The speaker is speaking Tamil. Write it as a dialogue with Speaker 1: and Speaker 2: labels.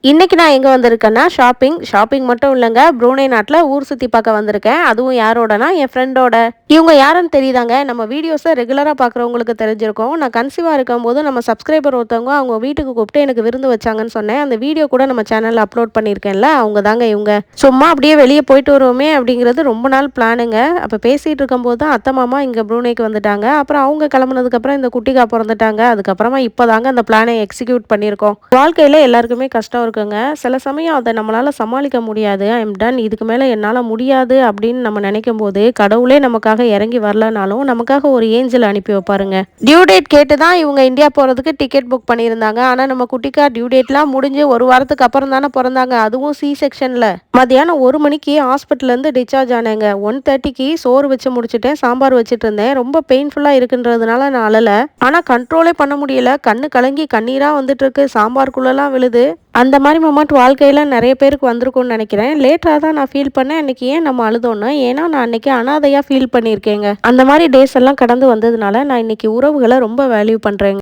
Speaker 1: இன்னைக்கு நான் எங்கே வந்திருக்கேன்னா ஷாப்பிங் மட்டும் இல்லைங்க. ப்ரூனே நாட்டில் ஊர் சுற்றி பார்க்க வந்திருக்கேன். அதுவும் யாரோடனா என் ஃப்ரெண்டோட. இவங்க யாருன்னு தெரியுதாங்க? நம்ம வீடியோஸை ரெகுலராக பார்க்குறவங்களுக்கு தெரிஞ்சிருக்கும். நான் கன்சீவாக இருக்கும்போது நம்ம சப்ஸ்கிரைபர் ஒருத்தவங்க அவங்க வீட்டுக்கு கூப்பிட்டு எனக்கு விருந்து வச்சாங்கன்னு சொன்னேன். அந்த வீடியோ கூட நம்ம சேனலில் அப்லோட் பண்ணியிருக்கேன்ல, அவங்க தாங்க இவங்க. சும்மா அப்படியே வெளியே போயிட்டு வருவோமே அப்படிங்கிறது ரொம்ப நாள் பிளானுங்க. அப்போ பேசிகிட்டு இருக்கும்போது தான் அத்தை மாமா இங்கே ப்ரூனேக்கு வந்துட்டாங்க. அப்புறம் அவங்க கிளம்புனதுக்கப்புறம் இந்த குட்டிக்கா பிறந்துட்டாங்க. அதுக்கப்புறமா இப்போ தாங்க அந்த பிளானை எக்ஸிக்யூட் பண்ணியிருக்கோம். வாழ்க்கையில் எல்லாருக்குமே கஷ்டம் இருக்குங்க. சில சமயம் அத நம்மளால சமாளிக்க முடியாது. ஐ அம் டன். இதுக்கு மேல என்னால முடியாது அப்படின்னு நம்ம நினைக்கும்போது, கடவுளே நமக்காக இறங்கி வரலனாலும், நமக்காக ஒரு ஏஞ்சல் அனுப்பி வைப்பாருங்க. டியூ டேட் கேட்டு தான் இவங்க இந்தியா போறதுக்கு டிக்கெட் புக் பண்ணியிருந்தாங்க. ஆனா நம்ம குட்டிக்கா டியூ டேட்லாம் முடிஞ்சு 1 வாரத்துக்கு அப்புறம் தானே பொறந்தாங்க. அதுவும் சி செக்ஷன்ல. மதியானம் 1 மணிக்கு ஹாஸ்பிட்டல்லேருந்து டிஸ்சார்ஜ் ஆனேங்க. 1:30க்கு சோறு வச்சு முடிச்சுட்டேன். சாம்பார் வச்சுட்டு இருந்தேன். ரொம்ப பெயின்ஃபுல்லா இருக்குன்றதுனால நான் அழல. ஆனா கண்ட்ரோலே பண்ண முடியல. கண்ணு கலங்கி கண்ணீரா வந்துட்டு இருக்கு. சாம்பாருக்குள்ளலாம் விழுது. அந்த மாதிரி மொமெண்ட் வாழ்க்கையில நிறைய பேருக்கு வந்திருக்கும்னு நினைக்கிறேன். லேட்டரா தான் நான் ஃபீல் பண்ணேன். அன்னைக்கு ஏன் நம்ம அழுதோன்னு. ஏன்னா நான் அன்னைக்கு அனாதையா ஃபீல் பண்ணியிருக்கேங்க. அந்த மாதிரி டேஸ் எல்லாம் கடந்து வந்ததுனால நான் இன்னைக்கு உறவுகளை ரொம்ப வேல்யூ பண்றேங்க.